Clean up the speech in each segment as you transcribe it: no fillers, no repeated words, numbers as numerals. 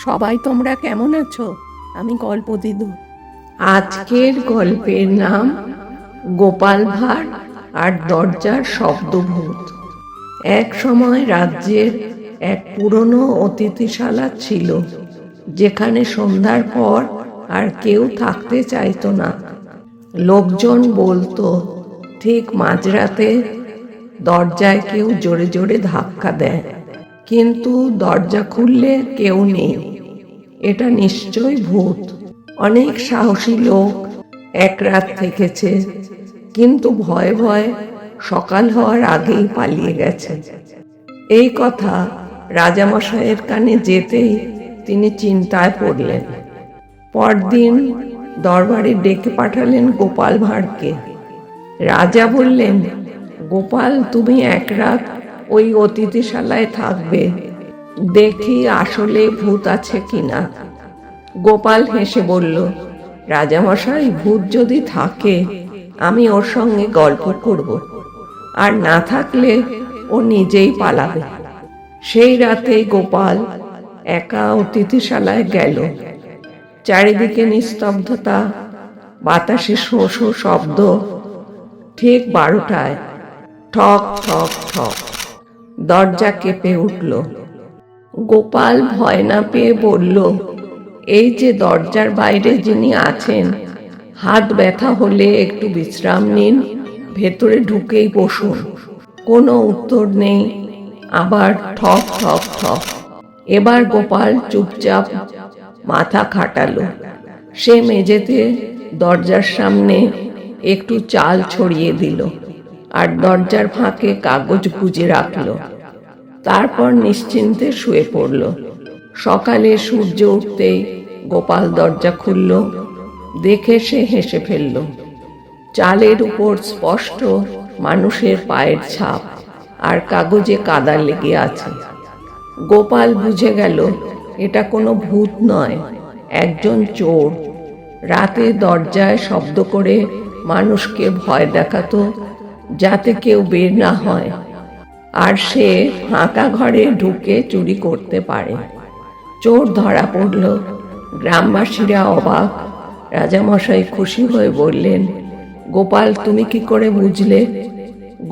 সবাই তোমরা কেমন আছো? আমি গল্পদিদু। আজকের গল্পের নাম গোপাল ভাঁড় আর দরজার শব্দভূত। এক সময় রাজ্যের এক পুরনো অতিথিশালা ছিল, যেখানে সন্ধ্যার পর আর কেউ থাকতে চাইতো না। লোকজন বলতো ঠিক মাঝরাতে দরজায় কেউ জোরে জোরে ধাক্কা দেয়, কিন্তু দরজা খুললে কেউ নেই। এটা নিশ্চয় ভূত। অনেক সাহসী লোক এক রাত থেকেছে, কিন্তু ভয়ে ভয়ে সকাল হওয়ার আগেই পালিয়ে গেছে। এই কথা রাজামশাইয়ের কানে যেতেই তিনি চিন্তায় পড়লেন। পরদিন দরবারে ডেকে পাঠালেন গোপাল ভাঁড়কে। রাজা বললেন, গোপাল, তুমি এক রাত ওই অতিথিশালায় থাকবে, দেখি আসলে ভূত আছে কিনা। গোপাল হেসে বলল, রাজামশাই, ভূত যদি থাকে আমি ওর সঙ্গে গল্প করব, আর না থাকলে ও নিজেই পালাবে। সেই রাতেই গোপাল একা অতিথিশালায় গেল। চারিদিকে নিস্তব্ধতা, বাতাসে শো শো শব্দ। ঠিক 12টায় ঠক ঠক ঠক দরজা কেঁপে উঠল। গোপাল ভয় না পেয়ে বলল, এই যে দরজার বাইরে যিনি আছেন, হাত ব্যথা হলে একটু বিশ্রাম নিন, ভেতরে ঢুকেই বসুন। কোনো উত্তর নেই। আবার ঠক ঠক ঠক। এবার গোপাল চুপচাপ মাথা খাটালো। সে মেঝেতে দরজার সামনে একটু চাল ছড়িয়ে দিল, আর দরজার ফাঁকে কাগজ গুজে রাখলো। তারপর নিশ্চিন্তে শুয়ে পড়ল। সকালে সূর্য উঠতেই গোপাল দরজা খুলল। দেখে সে হেসে ফেলল। চালের উপর স্পষ্ট মানুষের পায়ের ছাপ, আর কাগজে কাদা লেগে আছে। গোপাল বুঝে গেল এটা কোনো ভূত নয়, একজন চোর। রাতে দরজায় শব্দ করে মানুষকে ভয় দেখাতো, যাতে কেউ বের না হয়, আর সে ফাঁকা ঘরে ঢুকে চুরি করতে পারে। চোর ধরা পড়ল। গ্রামবাসীরা অবাক। রাজামশাই খুশি হয়ে বললেন, গোপাল, তুমি কি করে বুঝলে?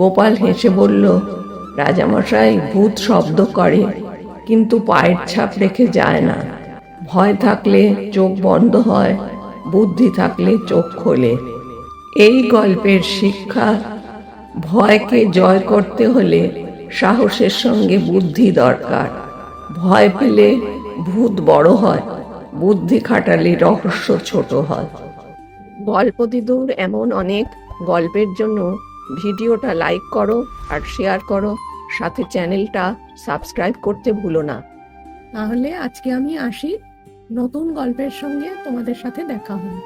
গোপাল হেসে বলল, রাজামশাই, ভূত শব্দ করে, কিন্তু পায়ের ছাপ রেখে যায় না। ভয় থাকলে চোখ বন্ধ হয়, বুদ্ধি থাকলে চোখ খোলে। এই গল্পের শিক্ষা, ভয়কে জয় করতে হলে সাহসের সঙ্গে বুদ্ধি দরকার। ভয় পেলে ভূত বড় হয়, বুদ্ধি খাটালে রহস্য ছোট হয়। গল্পদিদুর এমন অনেক গল্পের জন্য ভিডিওটা লাইক করো আর শেয়ার করো, সাথে চ্যানেলটা সাবস্ক্রাইব করতে ভুলো না। তাহলে আজকে আমি আসি, নতুন গল্পের সঙ্গে তোমাদের সাথে দেখা হবে।